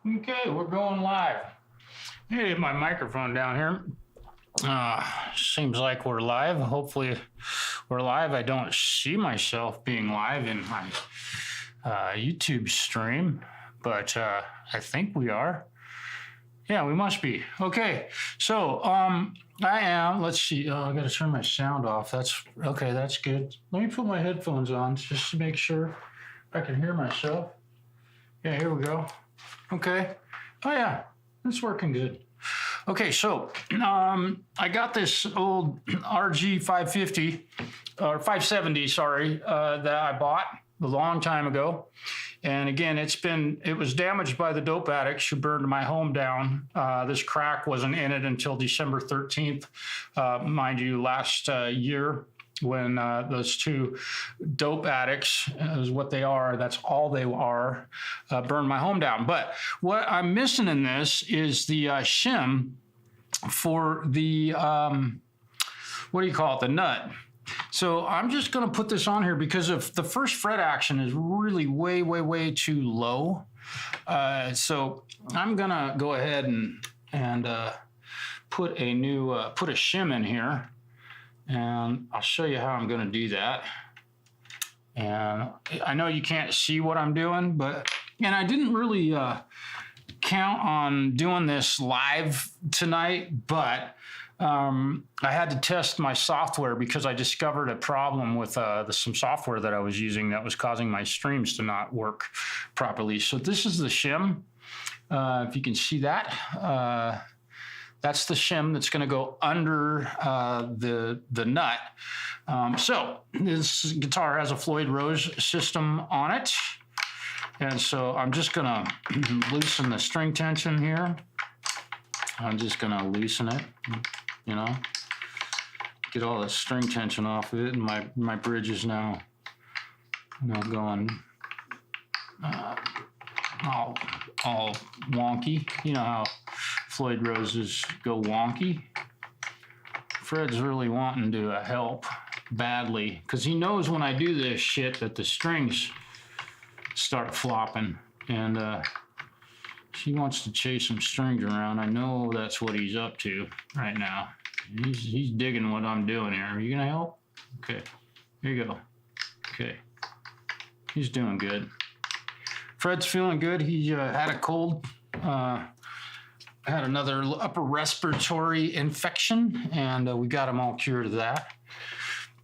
Okay, we're going live. Hey, my microphone down here. Seems like we're live. Hopefully, we're live. I don't see myself being live in my YouTube stream, but I think we are. Yeah, we must be. Okay, so I am. Let's see. I got to turn my sound off. That's okay. That's good. Let me put my headphones on just to make sure I can hear myself. Yeah, here we go. Okay. Oh yeah, it's working good. Okay, so I got this old RG 550 or 570, sorry, that I bought a long time ago. And again, it was damaged by the dope addicts who burned my home down. This crack wasn't in it until December 13th, mind you, last year, when those two dope addicts, is what they are, that's all they are, burned my home down. But what I'm missing in this is the shim for the, what do you call it, the nut. So I'm just going to put this on here because if the first fret action is really way too low. So I'm going to go ahead and put a new, put a shim in here. And I'll show you how I'm going to do that. And I know you can't see what I'm doing, and I didn't really count on doing this live tonight, but I had to test my software because I discovered a problem with some software that I was using that was causing my streams to not work properly. So this is the shim. If you can see that. That's the shim that's going to go under the nut. So this guitar has a Floyd Rose system on it. And so I'm just going to loosen the string tension here. I'm just going to loosen it, you know, get all the string tension off of it. And my bridge is now, going all wonky. You know how Floyd Roses go wonky. Fred's really wanting to help badly because he knows when I do this shit that the strings start flopping, and he wants to chase some strings around. I know that's what he's up to right now. He's digging what I'm doing here. Are you gonna help? Okay, here you go. Okay, he's doing good. Fred's feeling good. He had a cold. Had another upper respiratory infection, and we got him all cured of that.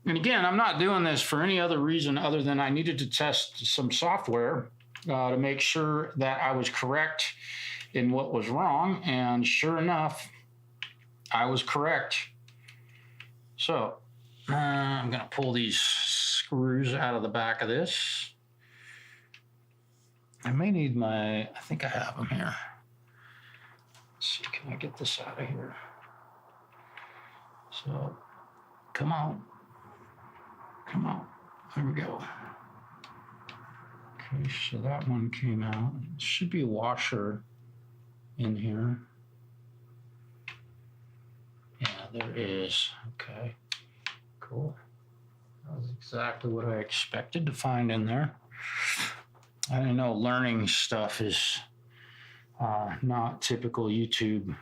And again, I'm not doing this for any other reason other than I needed to test some software to make sure that I was correct in what was wrong. And sure enough, I was correct. So I'm going to pull these screws out of the back of this. I may need I think I have them here. Let's see, can I get this out of here? So, come on. There we go. Okay, so that one came out. There should be a washer in here. Yeah, there is. Okay, cool. That was exactly what I expected to find in there. I didn't know learning stuff is not typical YouTube,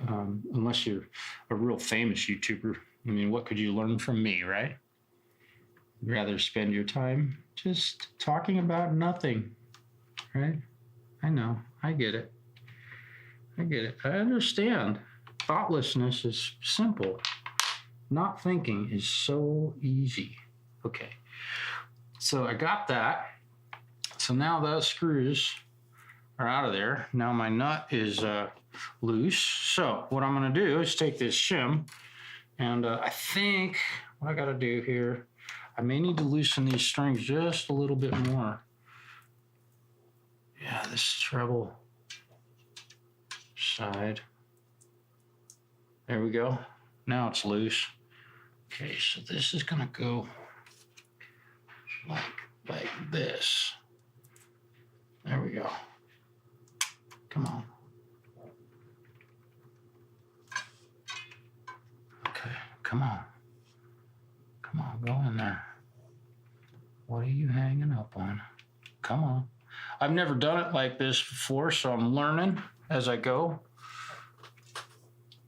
unless you're a real famous YouTuber. I mean, what could you learn from me, right? You'd rather spend your time just talking about nothing, right? I know, I get it. I understand. Thoughtlessness is simple. Not thinking is so easy. Okay, so I got that. So now those screws are out of there. Now my nut is loose. So what I'm going to do is take this shim, and I think what I got to do here, I may need to loosen these strings just a little bit more. Yeah, this treble side. There we go. Now it's loose. Okay, so this is going to go like this. There we go. Come on. Okay, come on. Come on, go in there. What are you hanging up on? Come on. I've never done it like this before, so I'm learning as I go.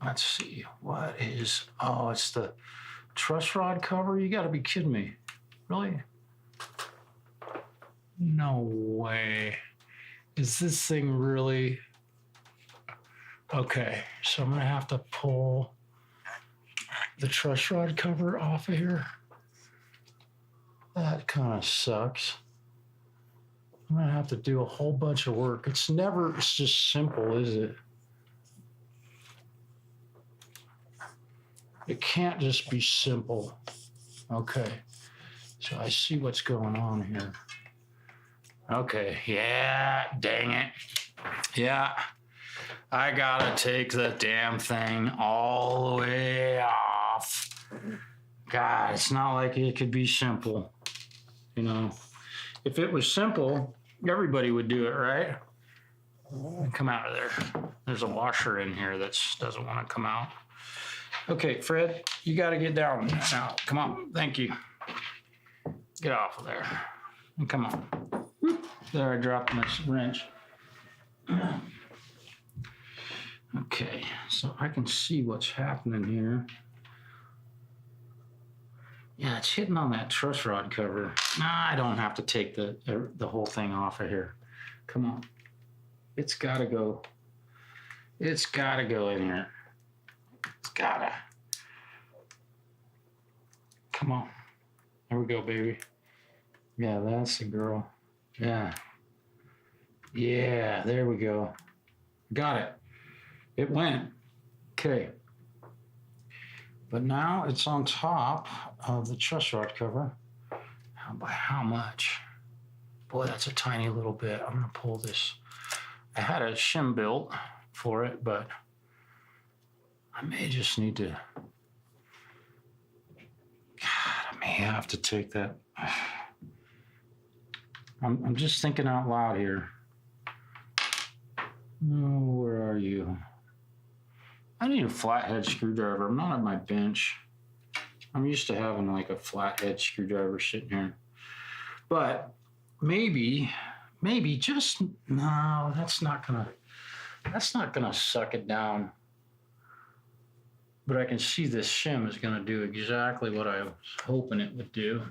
Let's see, what is, oh, it's the truss rod cover? You gotta be kidding me. Really? No way. Is this thing really? Okay, so I'm gonna have to pull the truss rod cover off of here. That kind of sucks. I'm gonna have to do a whole bunch of work. It's just simple, is it? It can't just be simple. Okay, so I see what's going on here. Okay, yeah, dang it. Yeah, I gotta take the damn thing all the way off. God, it's not like it could be simple. You know, if it was simple, everybody would do it, right? Come out of there. There's a washer in here that doesn't want to come out. Okay, Fred, you got to get down now. Come on. Thank you. Get off of there. And come on. There, I dropped my wrench. Okay, so I can see what's happening here. Yeah, it's hitting on that truss rod cover. Nah, I don't have to take the whole thing off of here. Come on. It's got to go. It's got to go in here. It's got to. Come on. There we go, baby. Yeah, that's the girl. Yeah. Yeah, there we go. Got it. It went. Okay. But now it's on top of the truss rod cover. By how much? Boy, that's a tiny little bit. I'm going to pull this. I had a shim built for it, but I may just need to. God, I may have to take that. I'm just thinking out loud here. Oh, where are you? I need a flathead screwdriver. I'm not at my bench. I'm used to having like a flathead screwdriver sitting here. But maybe just, no, that's not gonna suck it down. But I can see this shim is gonna do exactly what I was hoping it would do.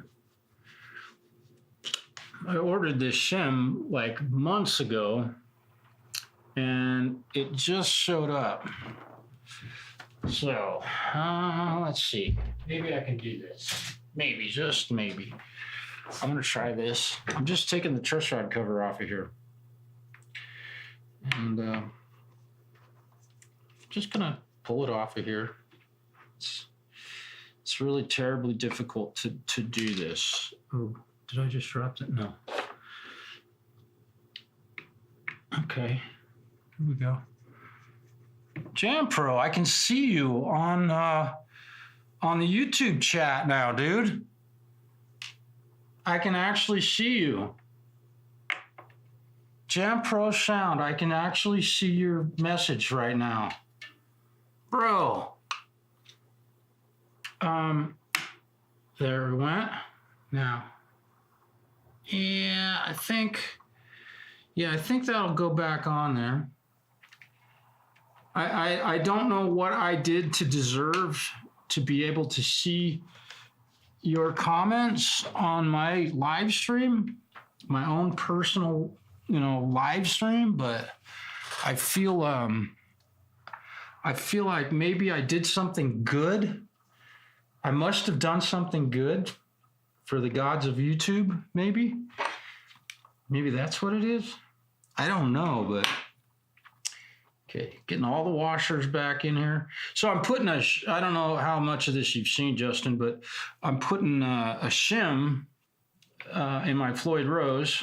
I ordered this shim like months ago and it just showed up. So, let's see. Maybe I can do this. Maybe, just maybe. I'm going to try this. I'm just taking the truss rod cover off of here. And just going to pull it off of here. It's really terribly difficult to do this. Oh, did I just drop it? No. Okay. Here we go. Jam Pro, I can see you on the YouTube chat now, dude. I can actually see you. Jam Pro Sound, I can actually see your message right now. Bro. There we went. Now. Yeah, I think that'll go back on there. I don't know what I did to deserve to be able to see your comments on my live stream, my own personal, live stream, but I feel like maybe I did something good. I must have done something good for the gods of YouTube, maybe. Maybe that's what it is. I don't know, but okay, getting all the washers back in here. So I'm putting I don't know how much of this you've seen, Justin, but I'm putting a shim in my Floyd Rose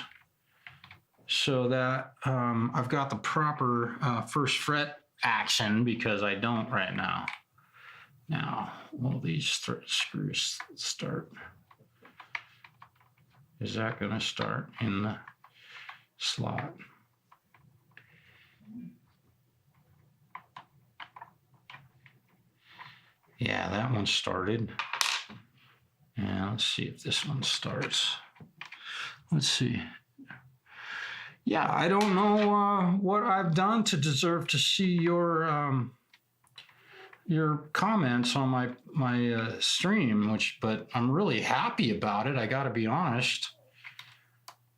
so that I've got the proper first fret action, because I don't right now. Now, will these screws start? Is that going to start in the slot? Yeah, that one started. And let's see if this one starts. Let's see. yeah, I don't know what I've done to deserve to see your comments on my stream, but I'm really happy about it. I got to be honest,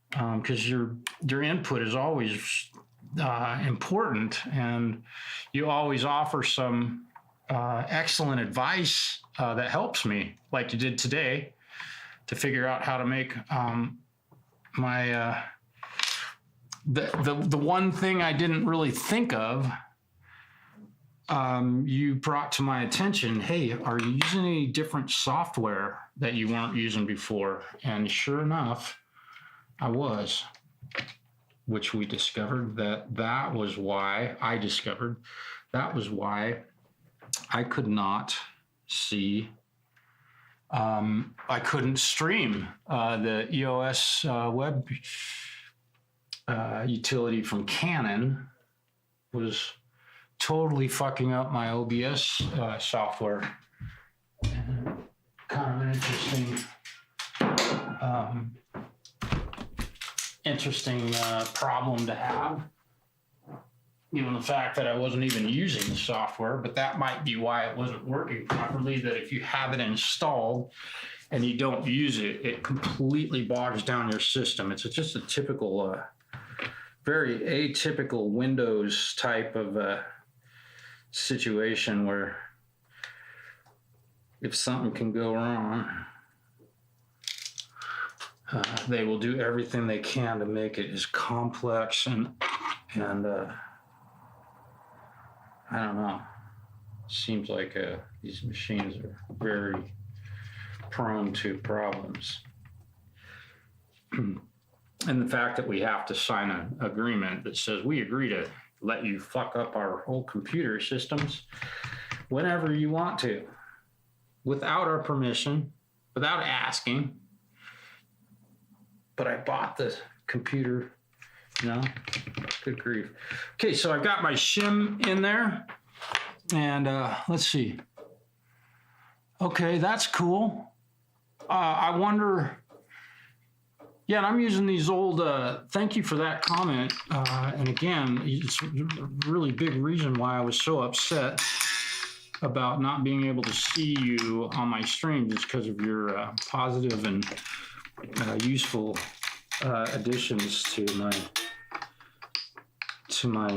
because your input is always important, and you always offer some excellent advice that helps me, like you did today, to figure out how to make my the one thing I didn't really think of. You brought to my attention, hey, are you using any different software that you weren't using before? And sure enough, I was, which we discovered that was why I could not see, I couldn't stream the EOS web utility from Canon was totally fucking up my OBS software. Kind of an interesting problem to have, given the fact that I wasn't even using the software, but that might be why it wasn't working properly, that if you have it installed and you don't use it, it completely bogs down your system. It's just a typical, very atypical Windows type of situation where if something can go wrong, they will do everything they can to make it as complex and I don't know. Seems like these machines are very prone to problems. And the fact that we have to sign an agreement that says we agree to let you fuck up our whole computer systems whenever you want to, without our permission, without asking. But I bought the computer, good grief. Okay, so I've got my shim in there, and let's see. Okay, that's cool. I wonder, yeah, and I'm using these old, thank you for that comment. And again, it's a really big reason why I was so upset about not being able to see you on my streams, is because of your positive and useful additions to my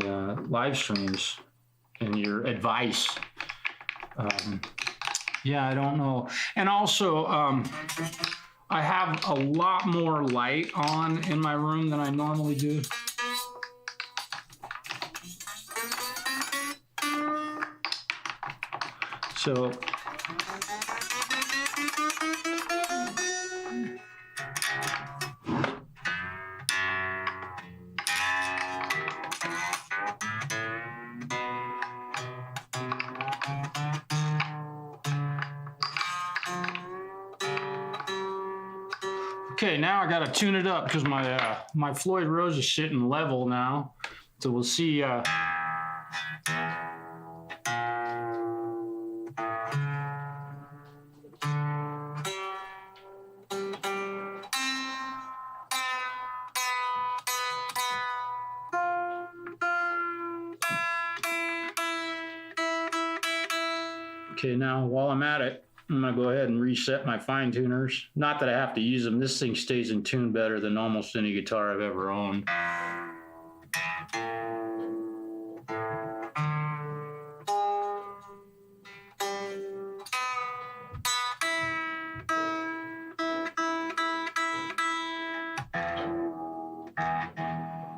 live streams and your advice. Yeah, I don't know. And also, I have a lot more light on in my room than I normally do. So okay, now I got to tune it up because my Floyd Rose is sitting level now. So we'll see. Okay, now while I'm at it, I'm gonna go ahead and reset my fine tuners. Not that I have to use them. This thing stays in tune better than almost any guitar I've ever owned.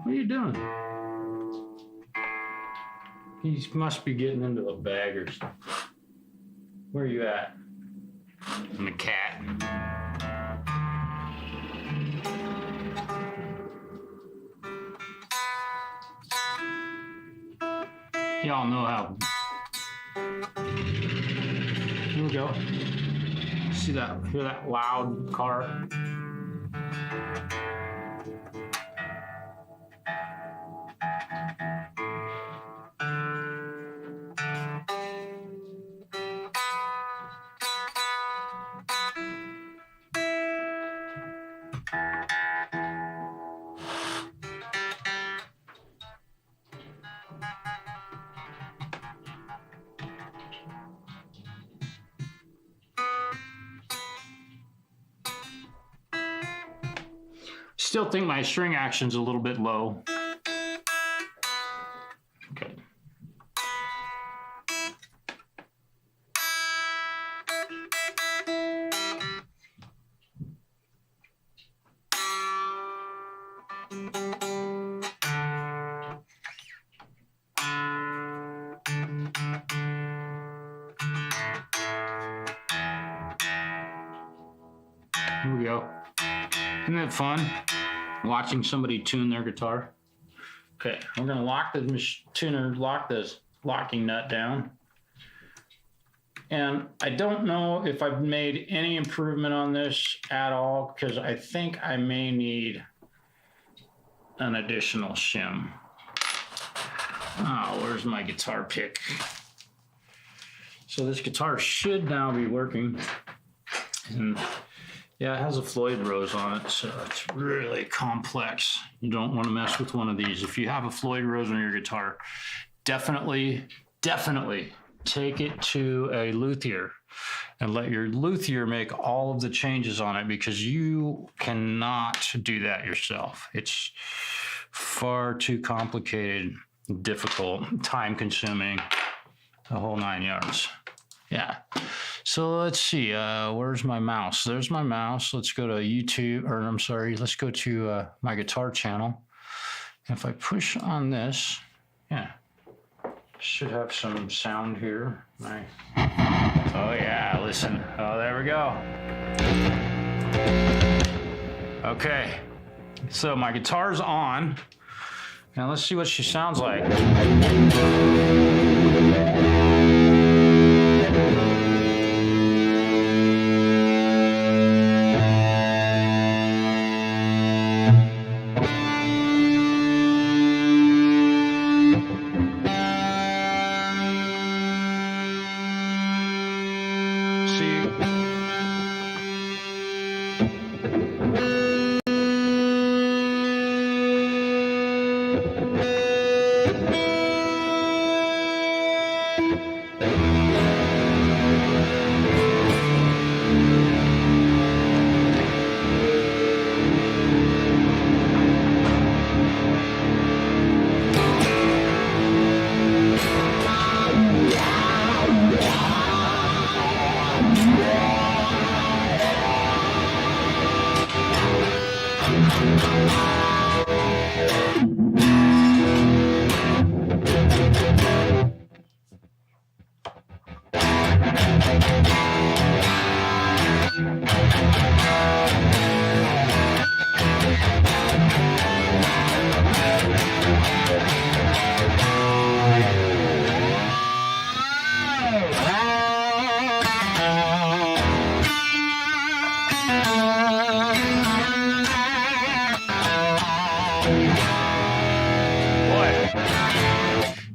What are you doing? He must be getting into a bag or something. Where are you at? I'm the cat. Y'all know how. Here we go. See that? Hear that loud car? Still think my string action's a little bit low. Okay. Here we go. Isn't that fun? Watching somebody tune their guitar. Okay, we're gonna lock the locking nut down. And I don't know if I've made any improvement on this at all, because I think I may need an additional shim. Oh, where's my guitar pick? So this guitar should now be working. And yeah, it has a Floyd rose on it, so it's really complex. You don't want to mess with one of these. If you have a Floyd rose on your guitar, definitely take it to a luthier and let your luthier make all of the changes on it, because you cannot do that yourself. It's far too complicated, difficult, time consuming, the whole 9 yards. Yeah. So let's see, where's my mouse? There's my mouse. Let's go to YouTube, or I'm sorry, let's go to my guitar channel. If I push on this, yeah, should have some sound here. Oh yeah, listen. Oh, there we go. Okay, so my guitar's on. Now let's see what she sounds like.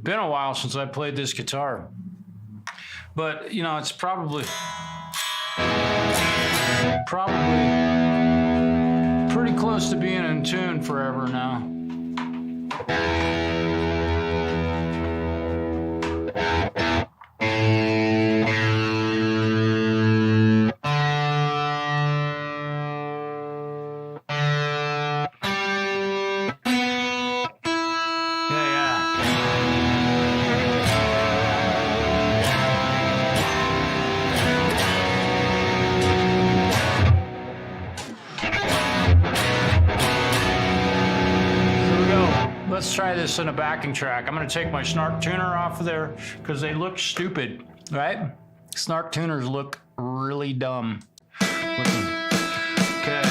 Been a while since I played this guitar, but you know, it's probably pretty close to being in tune forever now. Let's try this in a backing track. I'm going to take my snark tuner off of there because they look stupid, right? Snark tuners look really dumb. Okay.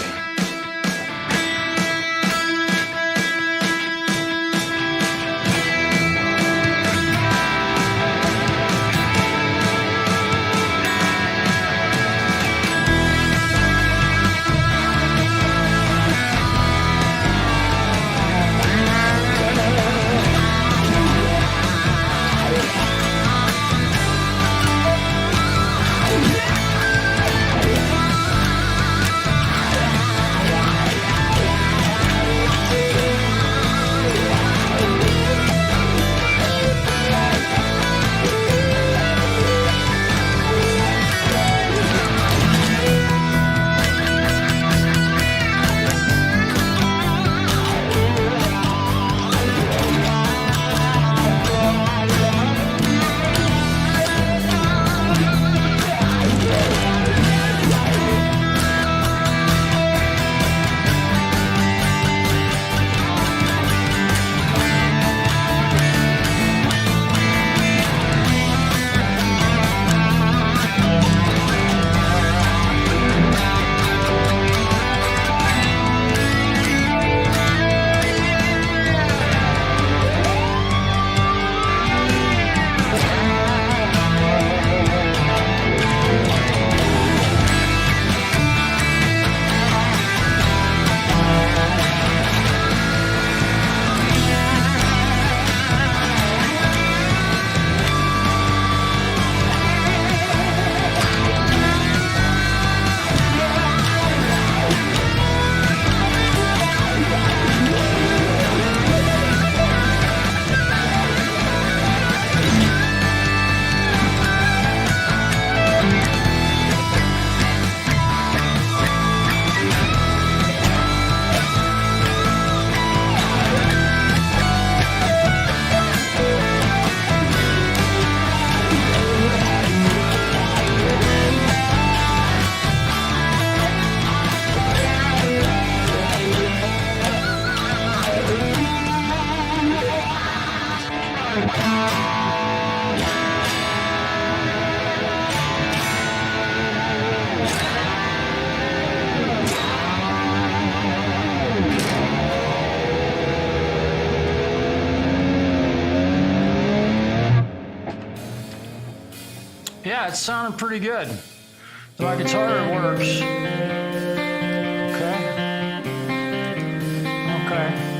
Yeah, it sounded pretty good. My guitar works. Okay. Okay.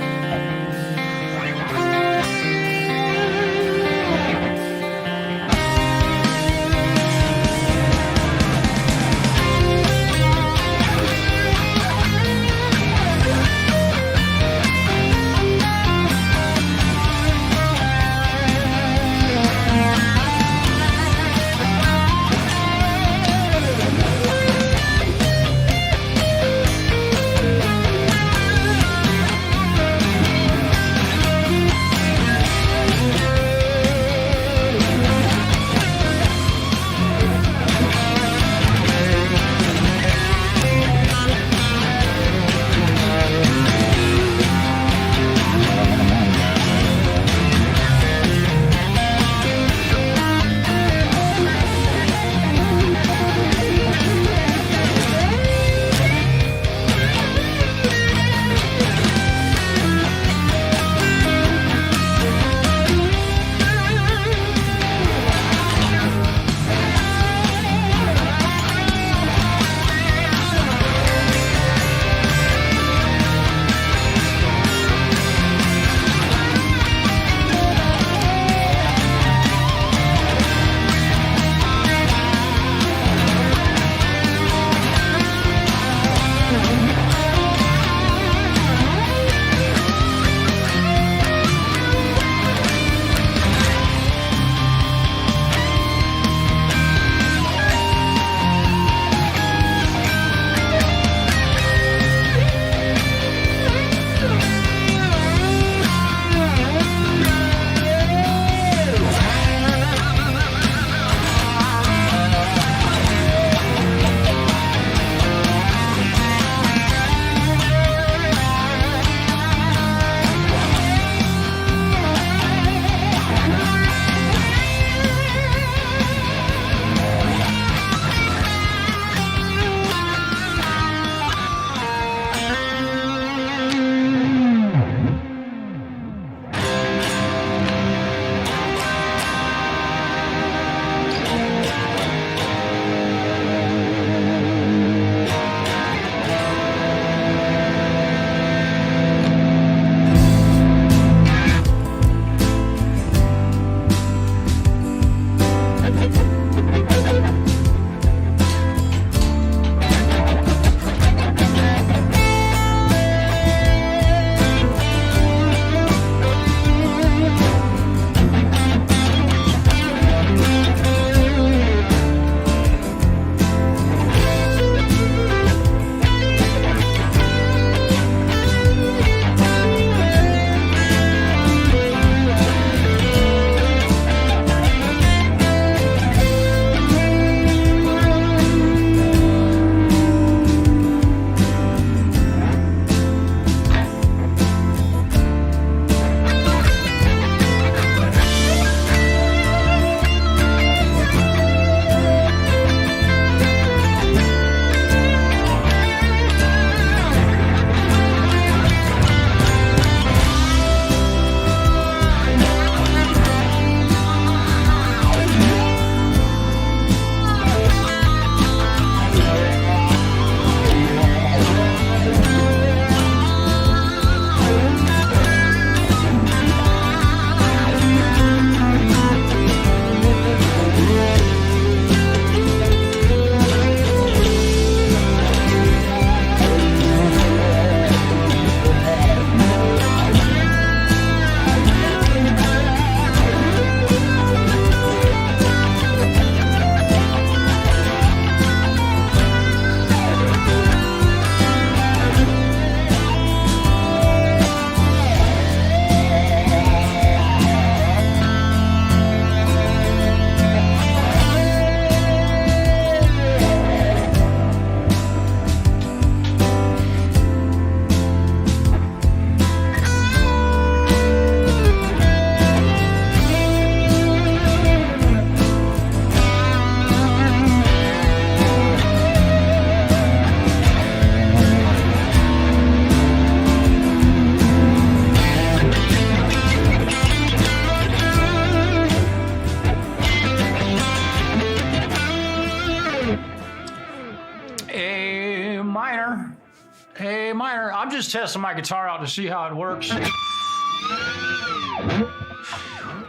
A minor. I'm just testing my guitar out to see how it works.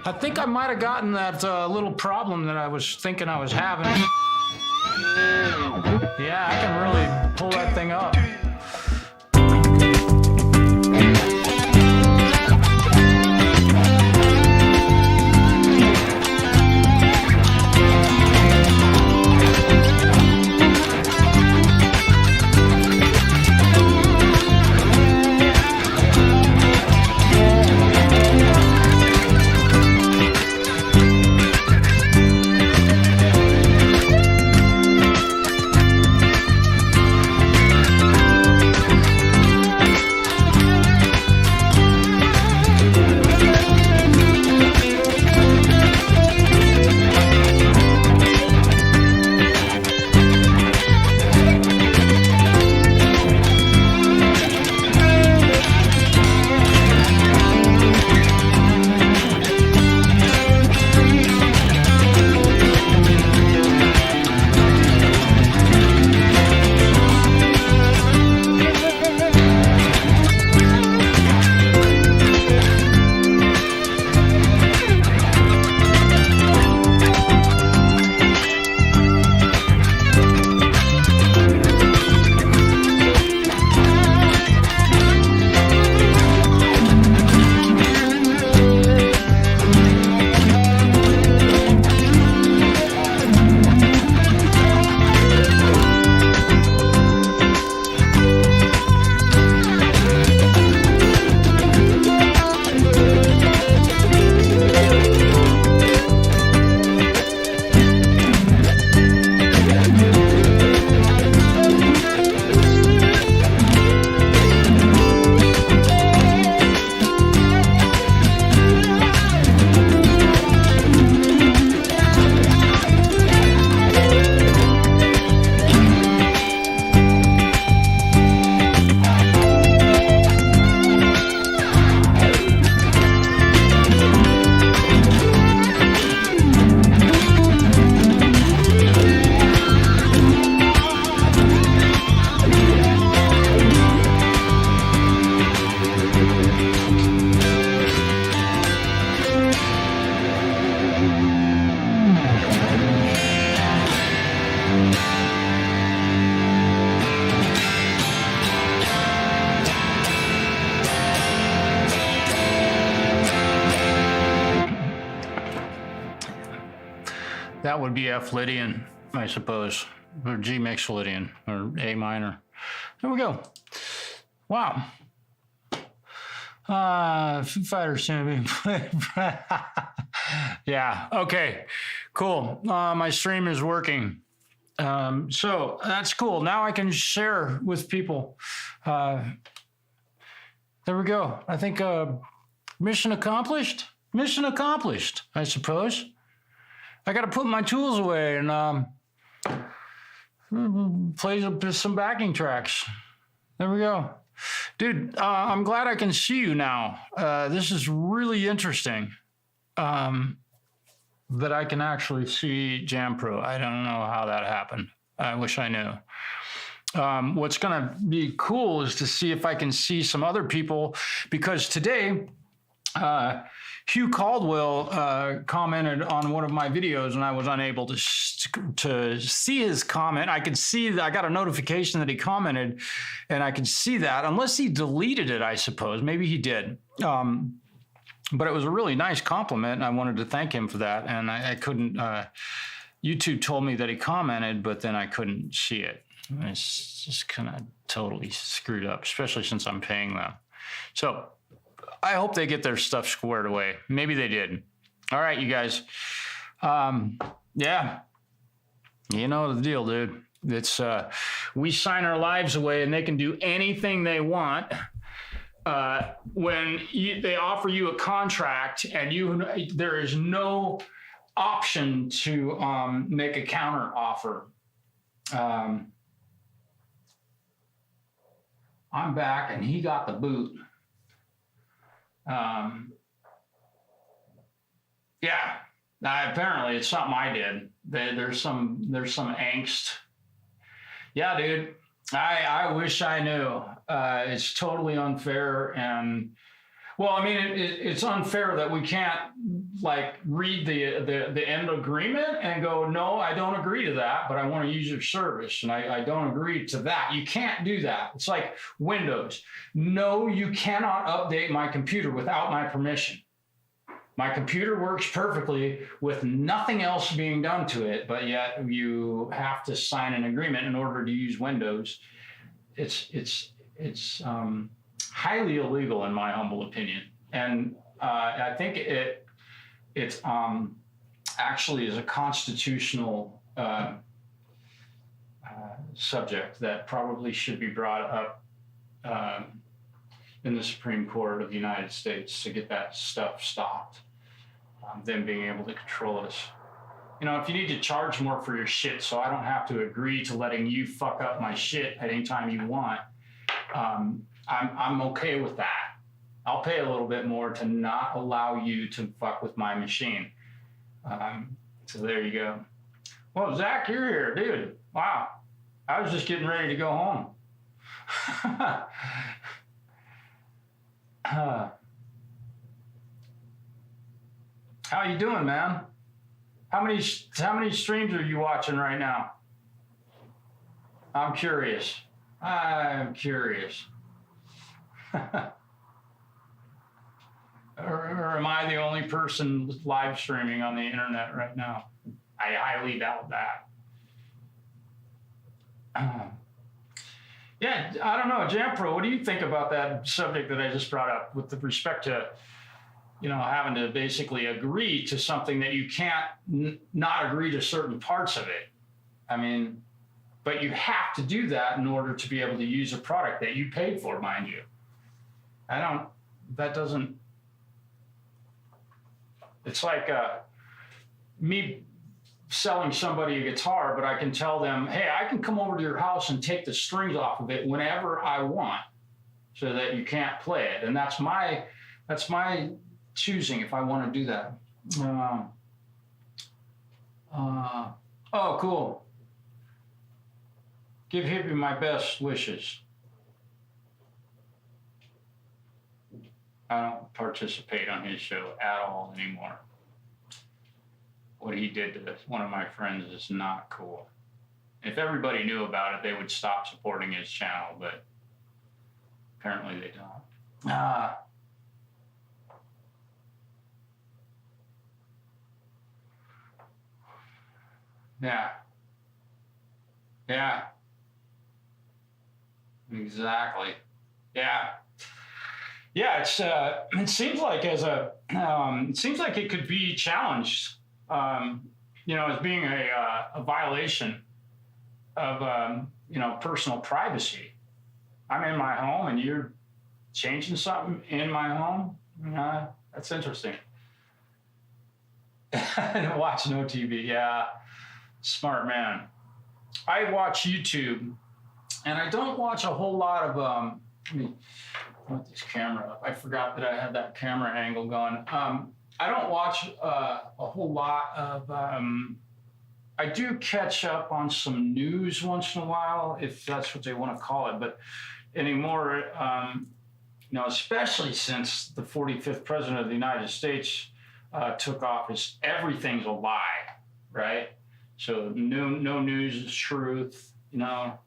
I think I might have gotten that little problem that I was thinking I was having. Yeah, I can really pull that thing up. That would be F Lydian, I suppose, or G mixed Lydian, or A minor. There we go. Wow. Foo Fighters soon be. Yeah. Okay. Cool. My stream is working. So that's cool. Now I can share with people. There we go. I think mission accomplished. Mission accomplished, I suppose. I got to put my tools away and play some backing tracks. There we go. Dude, I'm glad I can see you now. This is really interesting that I can actually see Jam Pro. I don't know how that happened. I wish I knew. What's going to be cool is to see if I can see some other people, because today, Hugh Caldwell commented on one of my videos and I was unable to see his comment. I could see that I got a notification that he commented and I could see that, unless he deleted it, I suppose. Maybe he did. But it was a really nice compliment and I wanted to thank him for that. And I couldn't, YouTube told me that he commented, but then I couldn't see it. It's just kind of totally screwed up, especially since I'm paying them. So I hope they get their stuff squared away. Maybe they did. All right, you guys. Yeah. You know the deal, dude. It's we sign our lives away and they can do anything they want. When they offer you a contract and there is no option to make a counter offer. I'm back and he got the boot. Yeah, apparently it's something I did. There's some angst. Yeah, dude. I wish I knew. It's totally unfair, and well, I mean, it's unfair that we can't like read the end agreement and go, no, I don't agree to that, but I want to use your service, and I don't agree to that. You can't do that. It's like Windows. No, you cannot update my computer without my permission. My computer works perfectly with nothing else being done to it, but yet you have to sign an agreement in order to use Windows. It's highly illegal in my humble opinion, and I think it actually is a constitutional subject that probably should be brought up in the Supreme Court of the United States to get that stuff stopped. Them being able to control us. You know, if you need to charge more for your shit so I don't have to agree to letting you fuck up my shit at any time you want, I'm okay with that. I'll pay a little bit more to not allow you to fuck with my machine. So there you go. Well, Zach, you're here, dude. Wow. I was just getting ready to go home. How you doing, man? How many streams are you watching right now? I'm curious. Or am I the only person live streaming on the internet right now? I highly doubt that. Yeah, I don't know. Jampro, what do you think about that subject that I just brought up with respect to, you know, having to basically agree to something that you can't not agree to certain parts of it? I mean, but you have to do that in order to be able to use a product that you paid for, mind you. It's like me selling somebody a guitar, but I can tell them, hey, I can come over to your house and take the strings off of it whenever I want so that you can't play it. And that's my choosing if I want to do that. Oh, cool. Give Hippie my best wishes. I don't participate on his show at all anymore. What he did to one of my friends is not cool. If everybody knew about it, they would stop supporting his channel, but apparently they don't. Yeah. Exactly. Yeah. It's it seems like it seems like it could be challenged, you know, as being a violation of you know, personal privacy. I'm in my home and you're changing something in my home. That's interesting. Watch no TV. Yeah, smart man. I watch YouTube, and I don't watch a whole lot of. Let me put this camera up. I forgot that I had that camera angle going. I don't watch a whole lot of. I do catch up on some news once in a while, if that's what they want to call it. But anymore, you know, especially since the 45th president of the United States took office, everything's a lie, right? So no news is truth, you know,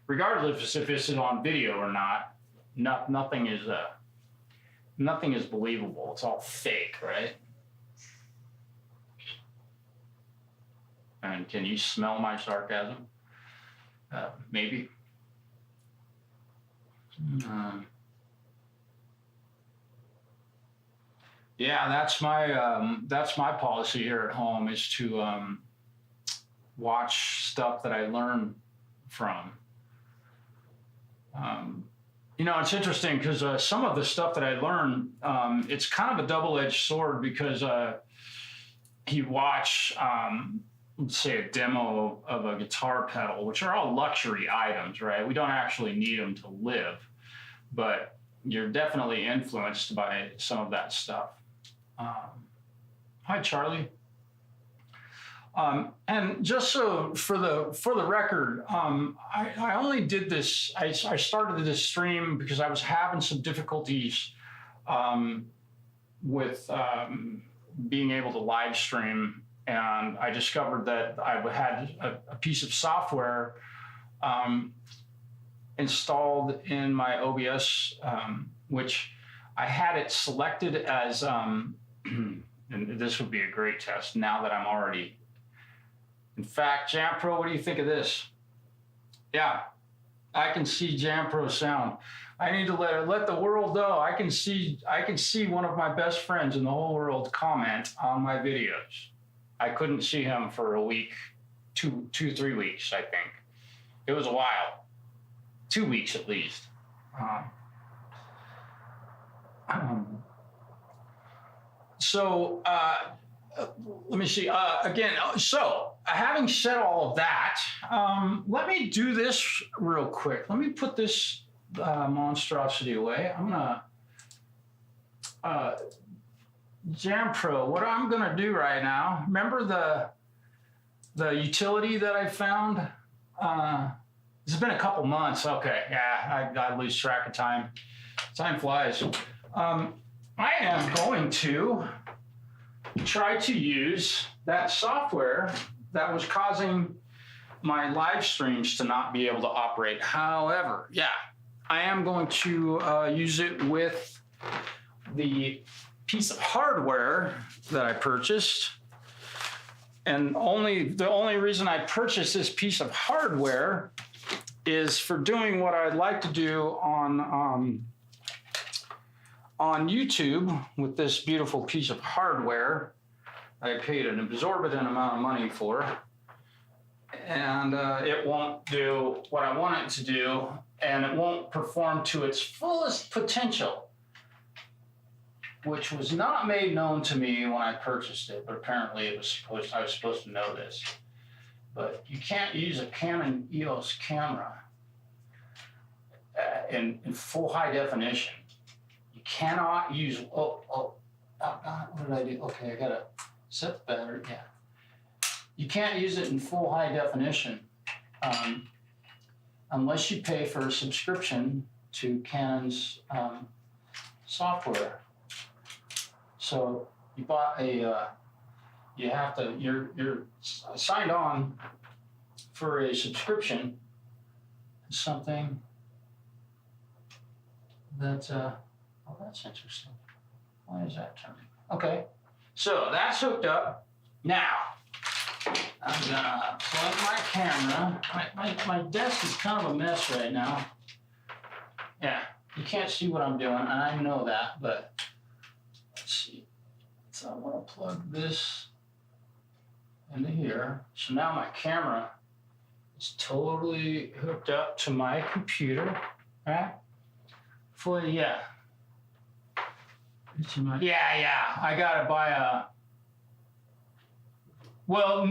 regardless if it's on video or not. Nothing is believable. It's all fake, right? And can you smell my sarcasm? Maybe. Yeah, that's my policy here at home, is to watch stuff that I learn from. You know, it's interesting because some of the stuff that I learn, it's kind of a double-edged sword, because you watch, let's say, a demo of a guitar pedal, which are all luxury items, right? We don't actually need them to live, but you're definitely influenced by some of that stuff. Hi, Charlie. And just so for the record, I only did this. I started this stream because I was having some difficulties with being able to live stream, and I discovered that I had a piece of software installed in my OBS, which I had it selected as, and this would be a great test now that I'm already. In fact, JamPro, what do you think of this? Yeah, I can see JamPro sound. I need to let the world know. I can see one of my best friends in the whole world comment on my videos. I couldn't see him for a week, 3 weeks, I think. It was a while, 2 weeks at least. Let me see. Again, so having said all of that, let me do this real quick. Let me put this monstrosity away. I'm gonna JamPro. What I'm gonna do right now. Remember the utility that I found? It's been a couple months. Okay, yeah, I lose track of time. Time flies. I am going to try to use that software that was causing my live streams to not be able to operate. However, yeah, I am going to use it with the piece of hardware that I purchased. And the only reason I purchased this piece of hardware is for doing what I'd like to do on YouTube with this beautiful piece of hardware I paid an exorbitant amount of money for, and it won't do what I want it to do, and it won't perform to its fullest potential, which was not made known to me when I purchased it, but apparently I was supposed to know this. But you can't use a Canon EOS camera in full high definition. You cannot use, what did I do? Okay, I gotta set the battery, yeah. You can't use it in full high definition unless you pay for a subscription to Canon's software. So you bought you're signed on for a subscription, something that, oh, that's interesting. Why is that turning? Okay, so that's hooked up. Now, I'm gonna plug my camera. My desk is kind of a mess right now. Yeah, you can't see what I'm doing, and I know that, but let's see. So I'm gonna plug this into here. So now my camera is totally hooked up to my computer, right? Yeah. Yeah, I gotta buy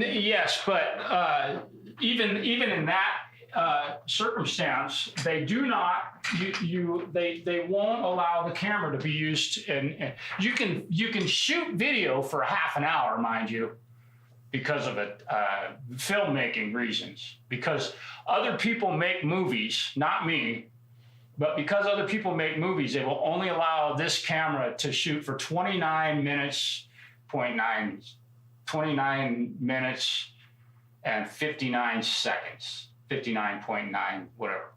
yes, but even in that circumstance, they do not. They won't allow the camera to be used, and you can shoot video for half an hour, mind you, because of it, filmmaking reasons. Because other people make movies, not me. But because other people make movies, they will only allow this camera to shoot for 29 minutes and 59 seconds, 59.9, whatever.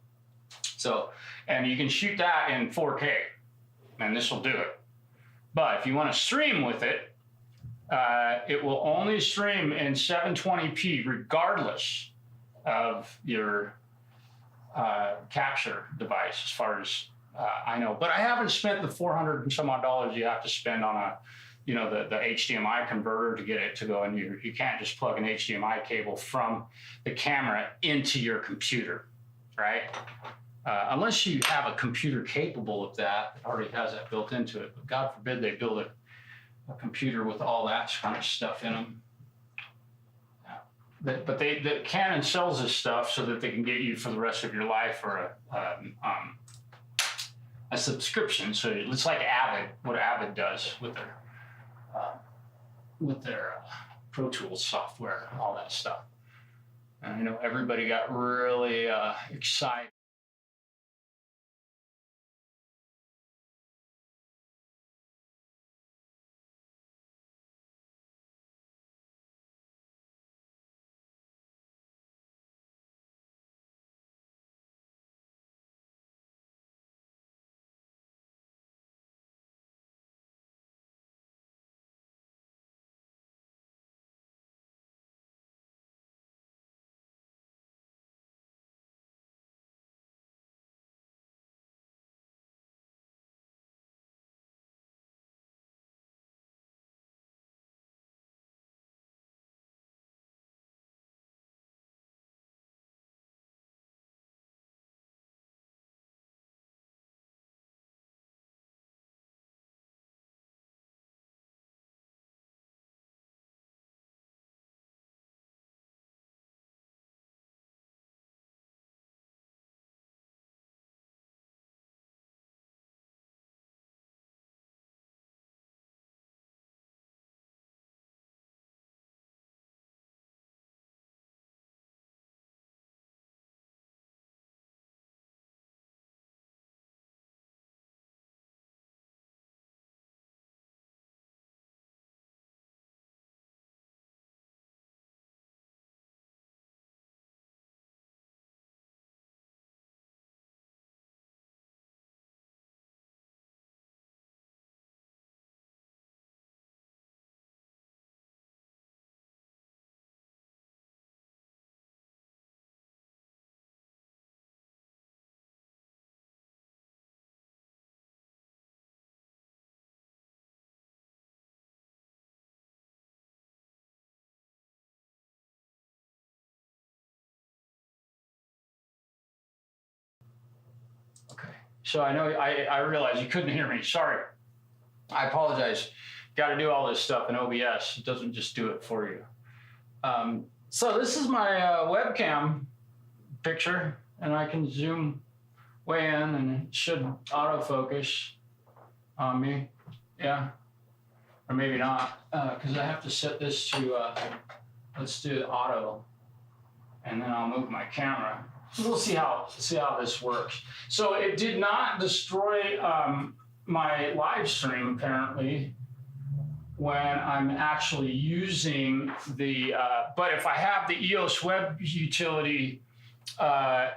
So, and you can shoot that in 4K, and this will do it. But if you want to stream with it, it will only stream in 720p regardless of your capture device, as far as I know. But I haven't spent the $400 and some odd dollars you have to spend on the HDMI converter to get it to go in. You can't just plug an HDMI cable from the camera into your computer, right? Unless you have a computer capable of that already has that built into it. But God forbid they build a computer with all that kind of stuff in them. But the Canon sells this stuff so that they can get you for the rest of your life for a subscription. So it's like Avid, what Avid does with their Pro Tools software, all that stuff. And I know everybody got really excited. Okay. So I know I realize you couldn't hear me. Sorry. I apologize. Got to do all this stuff in OBS. It doesn't just do it for you. So this is my webcam picture, and I can zoom way in, and it should autofocus on me. Yeah. Or maybe not, because I have to set this to, let's do auto, and then I'll move my camera. We'll see how this works. So it did not destroy my live stream, apparently, when I'm actually using the, but if I have the EOS web utility on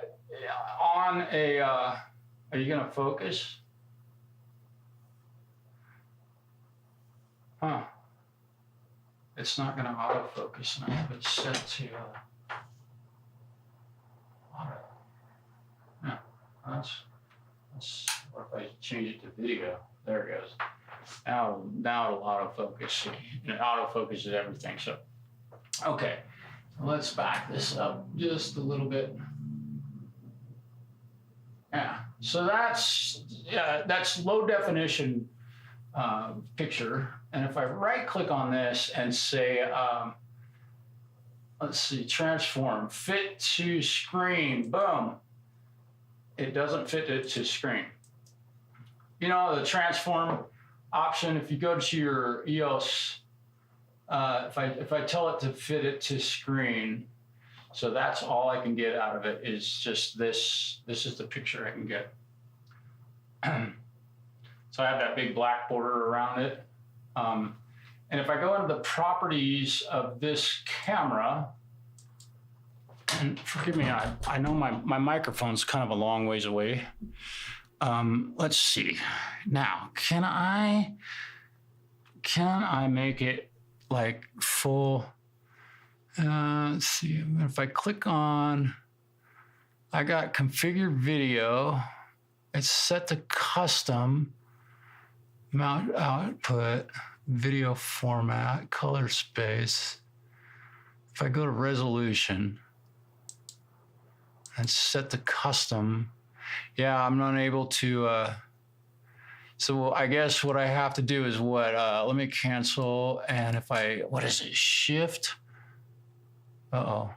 a, are you gonna focus? Huh. It's not gonna autofocus, and I have it set to auto. Yeah, that's, or if I change it to video, there it goes. Now it'll autofocus. It autofocuses everything. So, okay, let's back this up just a little bit. Yeah, so that's low definition picture. And if I right click on this and say, let's see, transform, fit to screen, boom. It doesn't fit it to screen. You know, the transform option, if you go to your EOS, if I tell it to fit it to screen, so that's all I can get out of it is just this. This is the picture I can get. So I have that big black border around it. And if I go into the properties of this camera, and forgive me, I know my microphone's kind of a long ways away. Let's see. Now, can I make it like full? Let's see. If I click on, I got configure video. It's set to custom. Mount output, video format, color space. If I go to resolution and set to custom, yeah, I'm not able to, so I guess what I have to do is what, let me cancel, and if I, what is it, shift? Uh-oh,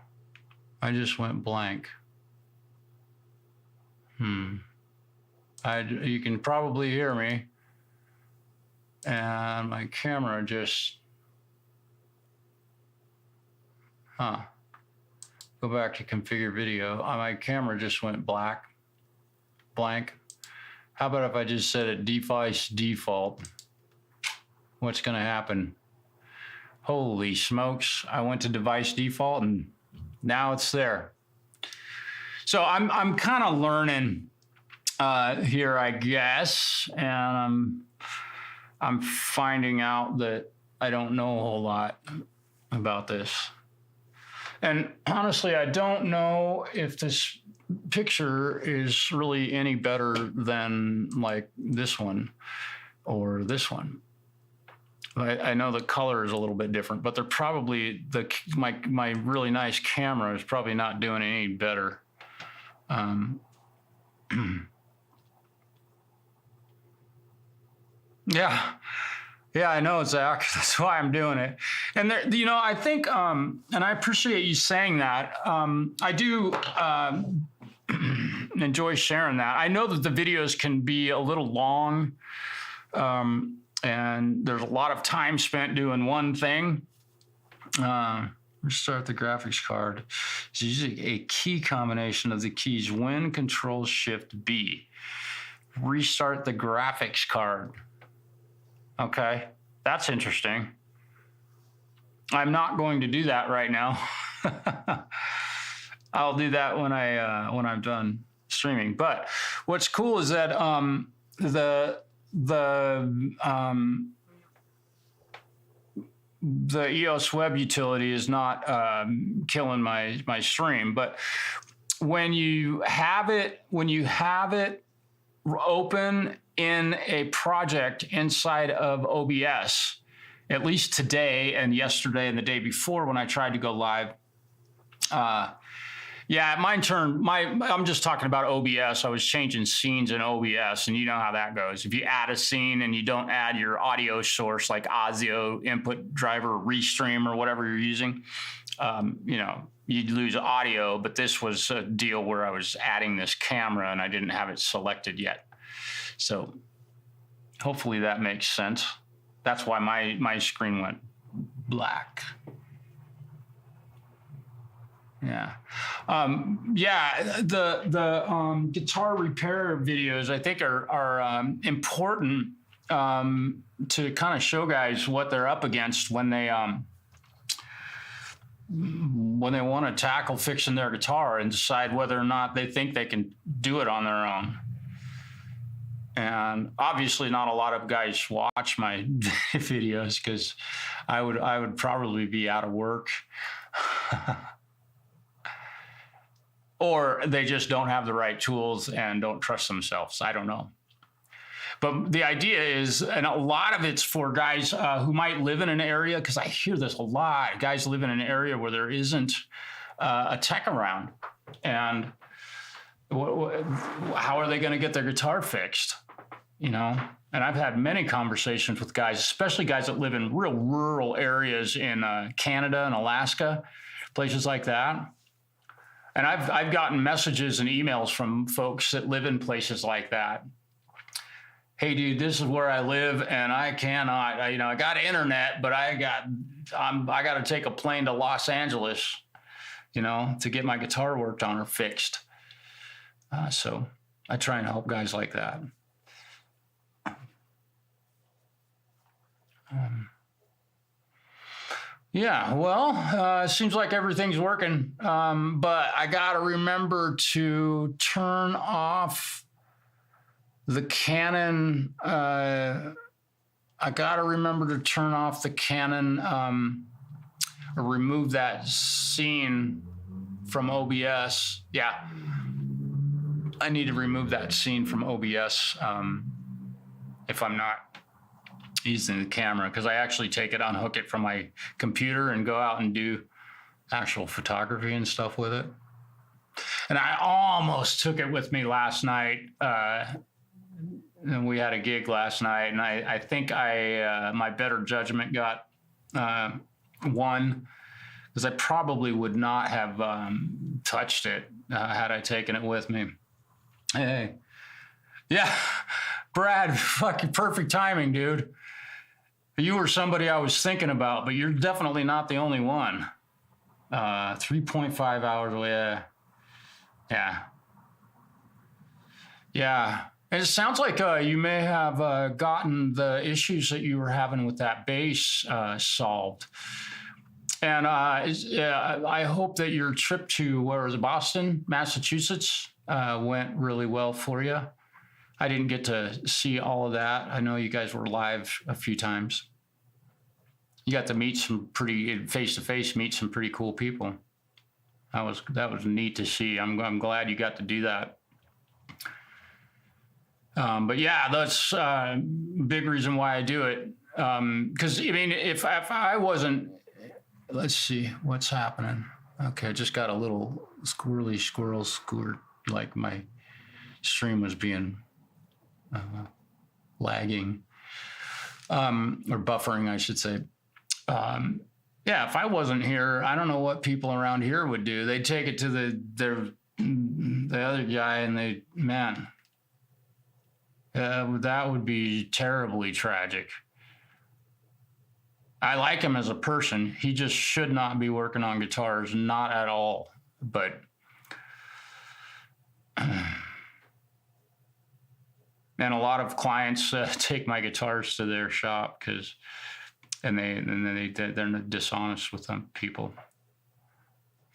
I just went blank. You can probably hear me. And my camera just, Huh. Go back to configure video. My camera just went blank. How about if I just set it device default? What's going to happen? Holy smokes. I went to device default and now it's there. So I'm kind of learning here, I guess, and I'm finding out that I don't know a whole lot about this. And honestly, I don't know if this picture is really any better than like this one or this one. I know the color is a little bit different, but they're probably my really nice camera is probably not doing any better. Yeah, I know, Zach. That's why I'm doing it. And there, you know, I think, and I appreciate you saying that. I do enjoy sharing that. I know that the videos can be a little long. And there's a lot of time spent doing one thing. Restart the graphics card. It's using a key combination of the keys Win, Control, Shift, B. Restart the graphics card. Okay, that's interesting. I'm not going to do that right now. I'll do that when I'm done streaming. But what's cool is that the EOS web utility is not killing my stream, but when you have it open in a project inside of OBS, at least today and yesterday and the day before when I tried to go live, yeah, I'm just talking about OBS. I was changing scenes in OBS, and you know how that goes. If you add a scene and you don't add your audio source, like audio input driver, restream, or whatever you're using, you know, you'd lose audio. But this was a deal where I was adding this camera, and I didn't have it selected yet. So hopefully that makes sense. That's why my screen went black. Yeah. The guitar repair videos, I think, are important to kind of show guys what they're up against when they want to tackle fixing their guitar and decide whether or not they think they can do it on their own. And obviously not a lot of guys watch my videos because I would probably be out of work. Or they just don't have the right tools and don't trust themselves. I don't know. But the idea is, and a lot of it's for guys who might live in an area, because I hear this a lot, guys live in an area where there isn't a tech around. And how are they going to get their guitar fixed? You know? And I've had many conversations with guys, especially guys that live in real rural areas in Canada and Alaska, places like that. And I've gotten messages and emails from folks that live in places like that. Hey, dude, this is where I live, and I cannot. I got internet, but I got to take a plane to Los Angeles, to get my guitar worked on or fixed. So I try and help guys like that. Yeah, well, it seems like everything's working, but I got to remember to turn off the Canon. I got to remember to turn off the Canon or remove that scene from OBS. Yeah, I need to remove that scene from OBS if I'm not using the camera, because I actually take it, unhook it from my computer and go out and do actual photography and stuff with it. And I almost took it with me last night. And we had a gig last night, and I think my better judgment got won, because I probably would not have touched it had I taken it with me. Hey, yeah, Brad, fucking perfect timing, dude. You were somebody I was thinking about, but you're definitely not the only one. 3.5 hours away. Yeah. And it sounds like you may have gotten the issues that you were having with that bass solved. And I hope that your trip to, where was it, Boston, Massachusetts, went really well for you. I didn't get to see all of that. I know you guys were live a few times. You got to meet some pretty face-to-face, meet some pretty cool people. That was neat to see. I'm glad you got to do that. But yeah, that's a big reason why I do it. Because I mean, if I wasn't, let's see what's happening. Okay, I just got a little squirrel squirt, like my stream was being lagging, or buffering, I should say. Yeah, if I wasn't here, I don't know what people around here would do. They'd take it to the other guy, and that would be terribly tragic. I like him as a person. He just should not be working on guitars, not at all. But and a lot of clients take my guitars to their shop and they're dishonest with them people.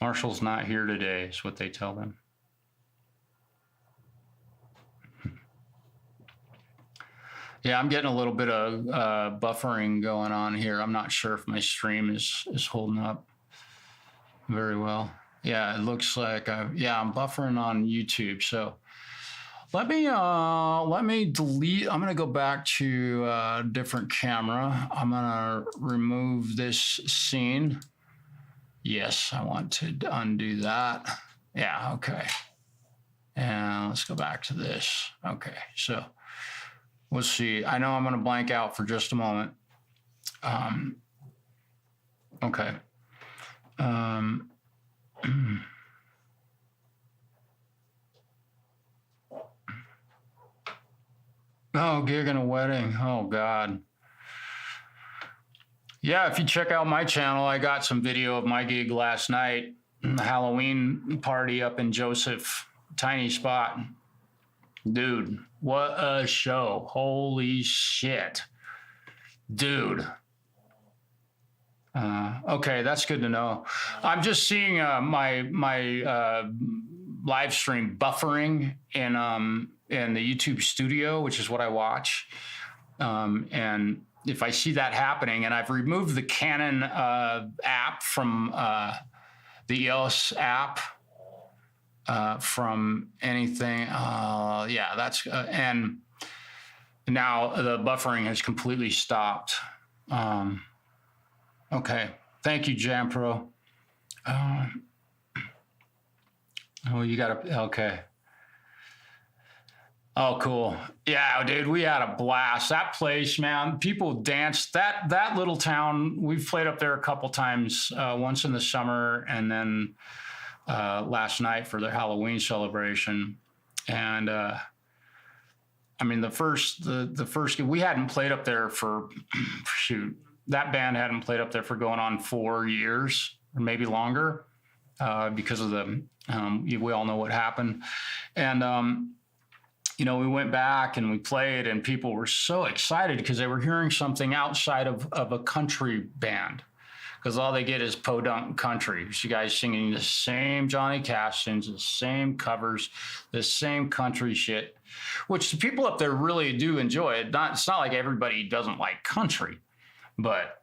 Marshall's not here today, is what they tell them. Yeah, I'm getting a little bit of buffering going on here. I'm not sure if my stream is holding up very well. Yeah, it looks like I'm buffering on YouTube. So let me delete. I'm gonna go back to a different camera. I'm gonna remove this scene. Yes, I want to undo that. Yeah, okay. And let's go back to this. Okay, so we'll see. I know I'm going to blank out for just a moment. Okay. Oh, gig and a wedding. Oh, God. Yeah, if you check out my channel, I got some video of my gig last night, the Halloween party up in Joseph, tiny spot. Dude, what a show. Holy shit. Dude. Okay, that's good to know. I'm just seeing my live stream buffering in the YouTube studio, which is what I watch. And if I see that happening, and I've removed the Canon app from the EOS app from anything. Yeah, that's and now the buffering has completely stopped. Okay, thank you, Jampro. Oh, you got to, okay. Oh, cool. Yeah, dude, we had a blast. That place, man, people danced. That little town, we've played up there a couple times, once in the summer and then last night for the Halloween celebration. And I mean, the first, we hadn't played up there for, shoot, that band hadn't played up there for going on 4 years or maybe longer because of the, we all know what happened. And, you know, we went back and we played and people were so excited because they were hearing something outside of a country band. Because all they get is podunk country. You guys singing the same Johnny Cash tunes, the same covers, the same country shit, which the people up there really do enjoy. It's not like everybody doesn't like country, but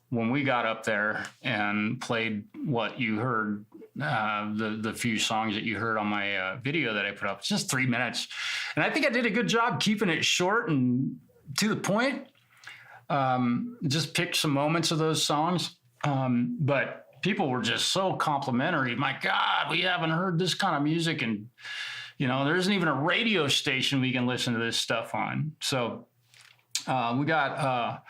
when we got up there and played what you heard, the few songs that you heard on my video that I put up, it's just 3 minutes. And I think I did a good job keeping it short and to the point. Just picked some moments of those songs. But people were just so complimentary. My God, we haven't heard this kind of music. And, you know, there isn't even a radio station we can listen to this stuff on. So we got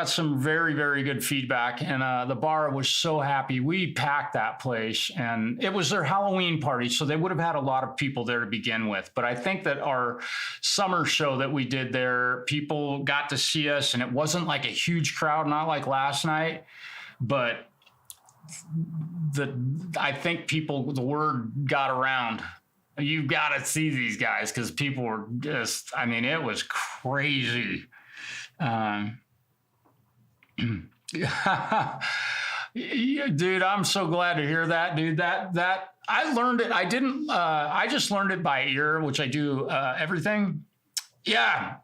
some very, very good feedback. And the bar was so happy. We packed that place. And it was their Halloween party, so they would have had a lot of people there to begin with. But I think that our summer show that we did there, people got to see us. And it wasn't like a huge crowd, not like last night. but I think the word got around. You got to see these guys because people were just, I mean, it was crazy. Dude, I'm so glad to hear that, dude. That I learned it. I just learned it by ear, which I do everything. Yeah,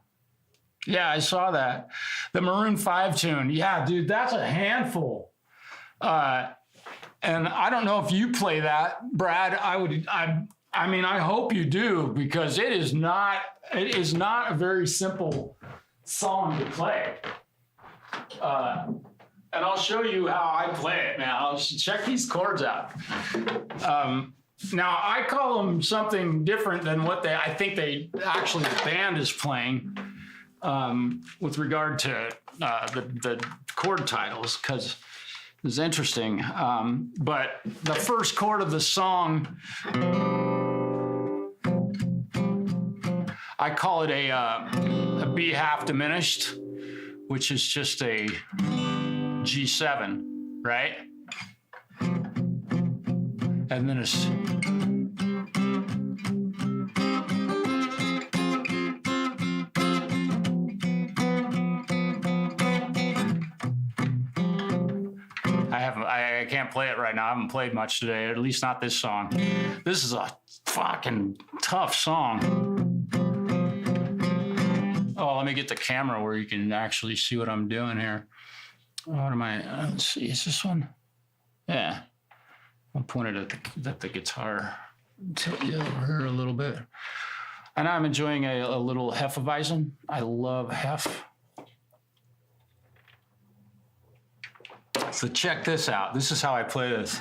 I saw that. The Maroon 5 tune. Yeah, dude, that's a handful. And I don't know if you play that, Brad. I mean, I hope you do, because it is not a very simple song to play. And I'll show you how I play it now. Check these chords out. Now, I call them something different than what I think the band is playing with regard to the chord titles, because it's interesting. But the first chord of the song, I call it a B half diminished, which is just a G7, right? And then it's I can't play it right now. I haven't played much today, at least not this song. This is a fucking tough song. Oh, let me get the camera where you can actually see what I'm doing here. What am I? Let's see. Is this one? Yeah. I'll point it at the guitar. Tilt you over here a little bit. And I'm enjoying a little Hefeweizen. I love Hef. So check this out. This is how I play this.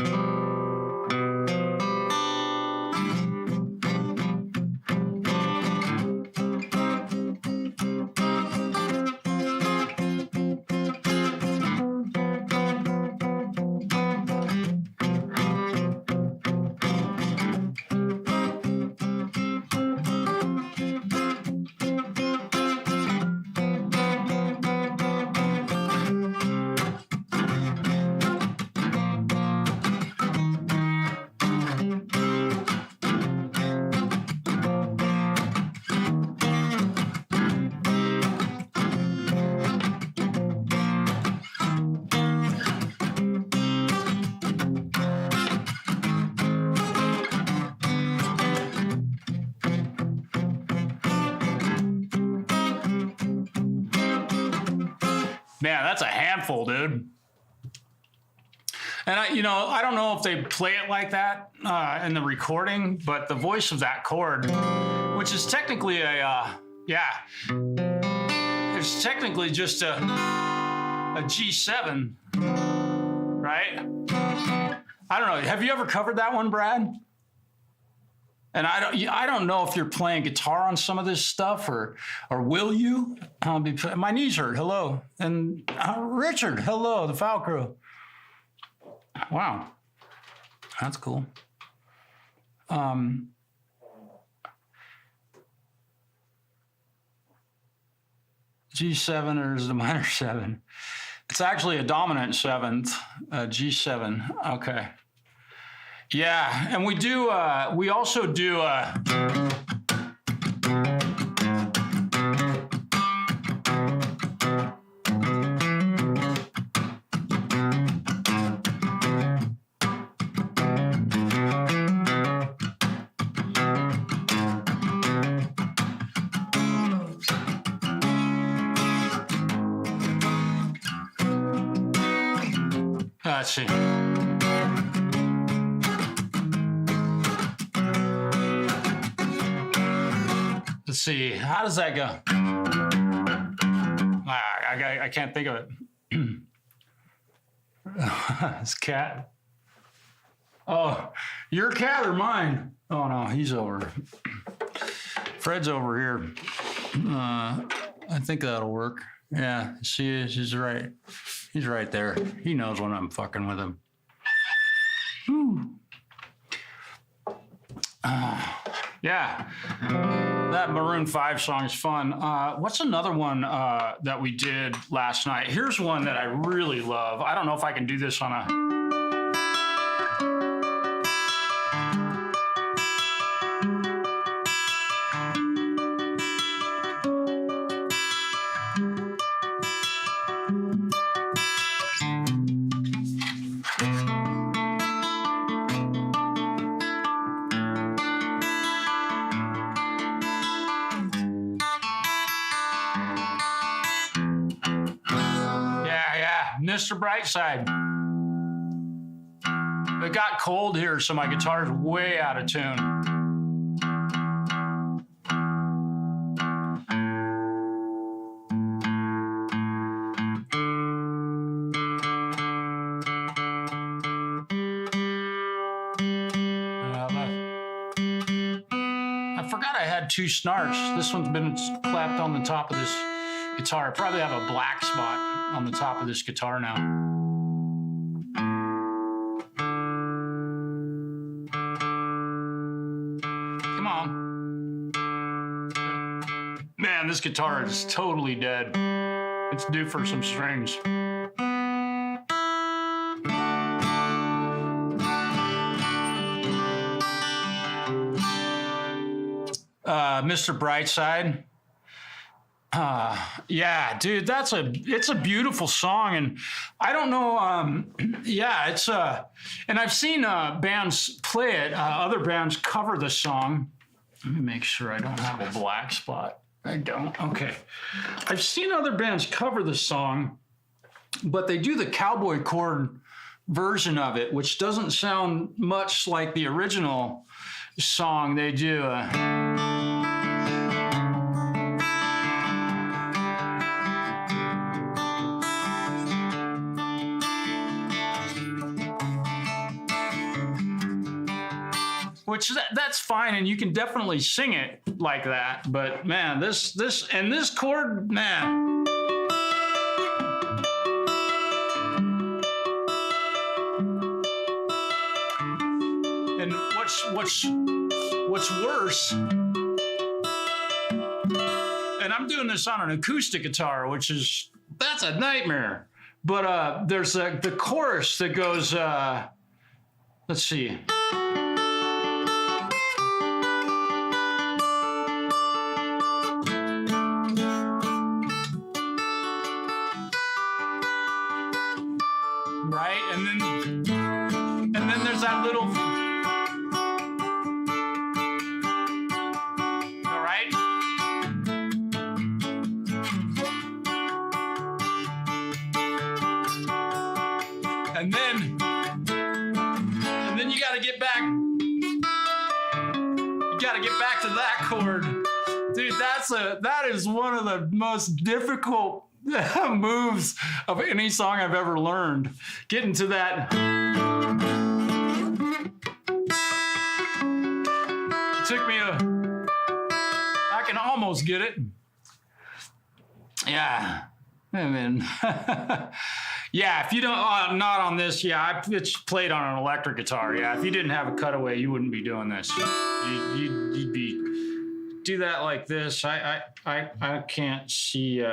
Man, that's a handful, dude. And I don't know if they play it like that in the recording, but the voice of that chord, which is technically it's technically just a G7, right? I don't know. Have you ever covered that one, Brad? And I don't know if you're playing guitar on some of this stuff or will you? My knees hurt. Hello. And Richard. Hello. The Foul Crew. Wow. That's cool. G7 or is it a minor 7? It's actually a dominant 7th, G7. Okay. Yeah, and we also do let's see. Let's see, how does that go? I can't think of it. This cat. Oh, your cat or mine? Oh no, he's over. Fred's over here. I think that'll work. Yeah, see, he's right. He's right there. He knows when I'm fucking with him. Whew. Yeah. That Maroon 5 song is fun. What's another one that we did last night? Here's one that I really love. I don't know if I can do this on a... Mr. Brightside. It got cold here, so my guitar's way out of tune. I forgot I had 2 snarks. This one's been clapped on the top of this guitar. I probably have a black spot on the top of this guitar now. Come on. Man, this guitar is totally dead. It's due for some strings. Mr. Brightside. Yeah, dude, it's a beautiful song, and I don't know, yeah, it's and I've seen bands play it, other bands cover the song. Let me make sure I don't have a black spot. I don't. Okay. I've seen other bands cover the song, but they do the cowboy chord version of it, which doesn't sound much like the original song. They do which that's fine, and you can definitely sing it like that. But man, this chord, man. And what's worse, and I'm doing this on an acoustic guitar, that's a nightmare. But there's the chorus that goes, let's see. Right, and then there's that little, all right, and then you got to get back. You got to get back to that chord, dude. That is one of the most difficult moves of any song I've ever learned. Getting to that. It took me I can almost get it. Yeah. And then, yeah, if you don't, not on this, yeah, it's played on an electric guitar. Yeah, if you didn't have a cutaway, you wouldn't be doing this. You'd be, do that like this. I can't see,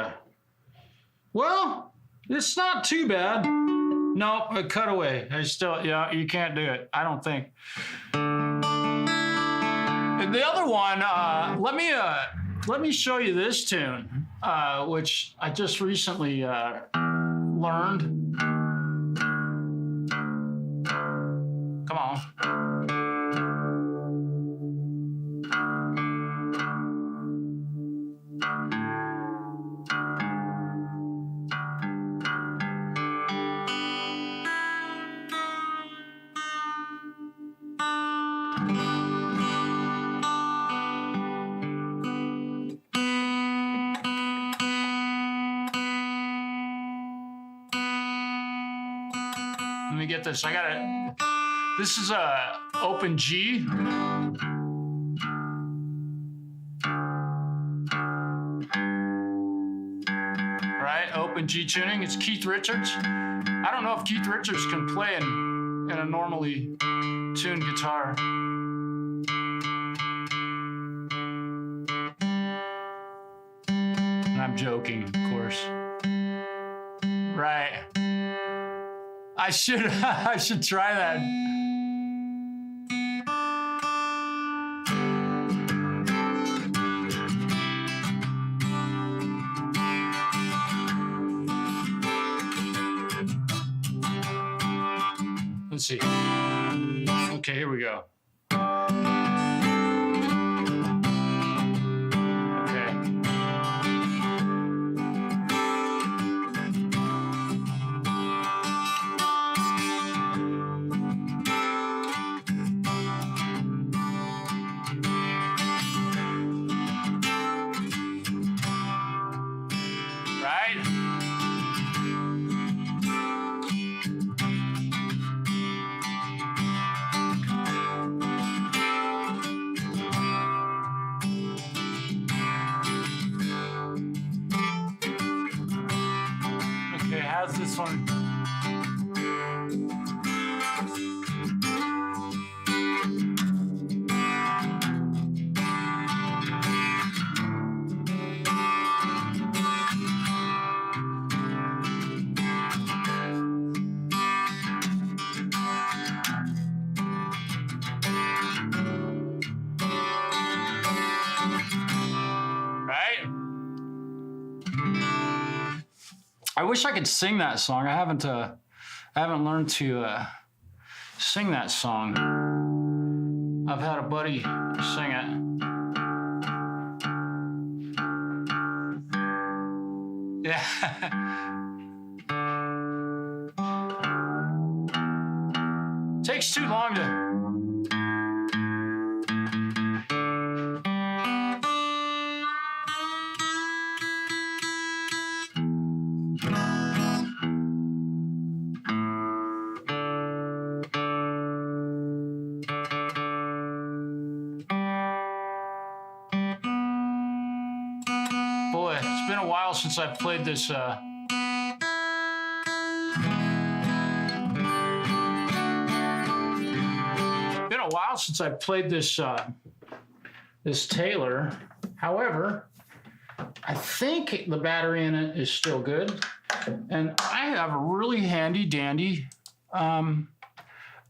well, it's not too bad. No, a cutaway. Yeah, you can't do it. I don't think. And the other one, let me show you this tune, which I just recently learned. Come on. Let me get this. This is a open G. Right, open G tuning. It's Keith Richards. I don't know if Keith Richards can play in a normally tuned guitar. I'm joking, of course. Right. I should try that. Let's see. Okay, here we go. Okay. Right? Okay, how's this one? Right? I wish I could sing that song. I haven't learned to sing that song. I've had a buddy sing it. Yeah. Takes too long to. Boy, it's been a while since I've played this. Been a while since I've played this this Taylor. However, I think the battery in it is still good, and I have a really handy dandy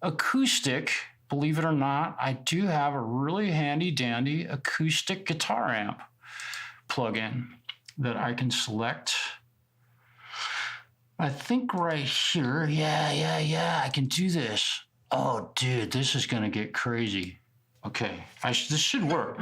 acoustic. Believe it or not, I do have a really handy dandy acoustic guitar amp plug-in that I can select. I think right here, yeah, I can do this. Oh, dude, this is gonna get crazy. Okay, this should work.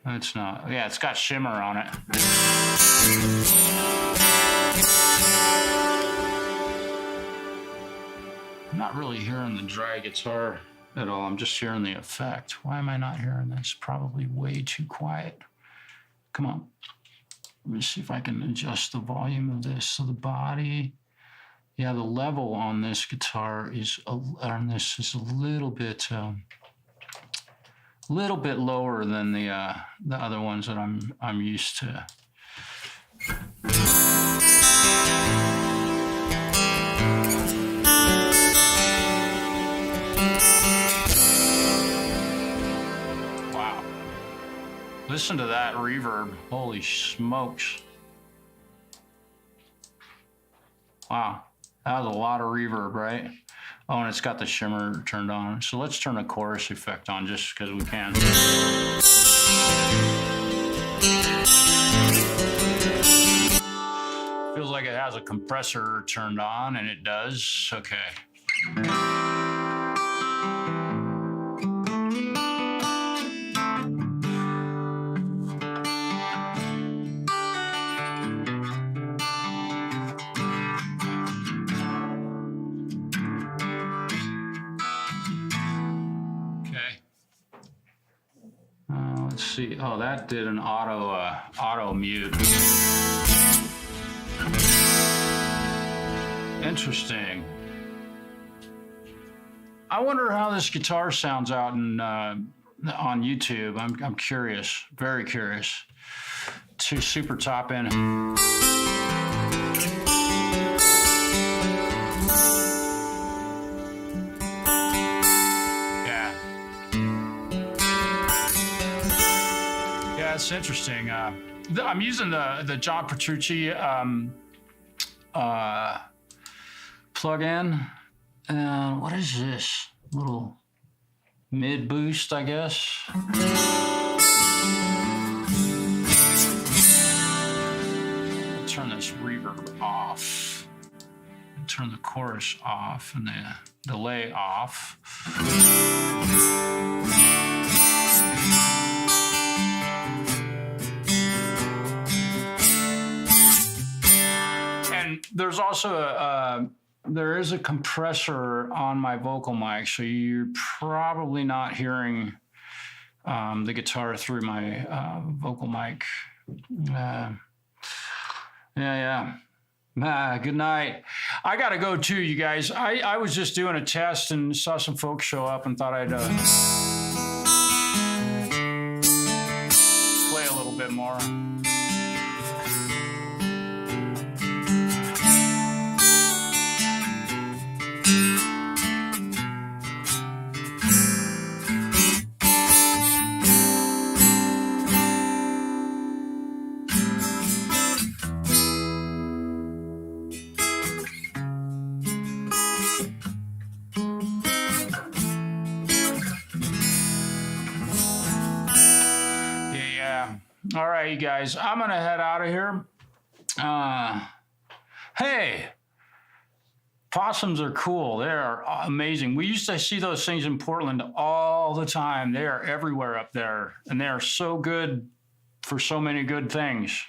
It's not. Yeah, it's got shimmer on it. I'm not really hearing the dry guitar at all. I'm just hearing the effect. Why am I not hearing this? Probably way too quiet. Come on. Let me see if I can adjust the volume of this. So the body, yeah, the level on this guitar is a little bit lower than the other ones that I'm used to. Wow. Listen to that reverb. Holy smokes. Wow. That was a lot of reverb, right? Oh, and it's got the shimmer turned on. So let's turn the chorus effect on just because we can. Feels like it has a compressor turned on, and it does. Okay. Let's see. Oh, that did an auto mute. Interesting. I wonder how this guitar sounds out on YouTube. I'm curious, very curious. To super top end. Yeah. Yeah, it's interesting. I'm using the John Petrucci plug-in. What is this? Little mid boost, I guess. Turn this reverb off. Turn the chorus off and the delay off. And there's also there is a compressor on my vocal mic, so you're probably not hearing the guitar through my vocal mic. Yeah. Good night. I got to go too, you guys. I was just doing a test and saw some folks show up and thought I'd play a little bit more. All right, you guys, I'm going to head out of here. Hey, possums are cool. They are amazing. We used to see those things in Portland all the time. They are everywhere up there, and they are so good for so many good things.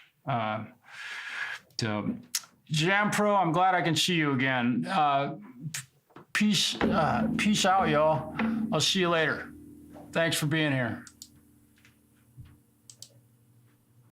Jam Pro, I'm glad I can see you again. Peace out, y'all. I'll see you later. Thanks for being here.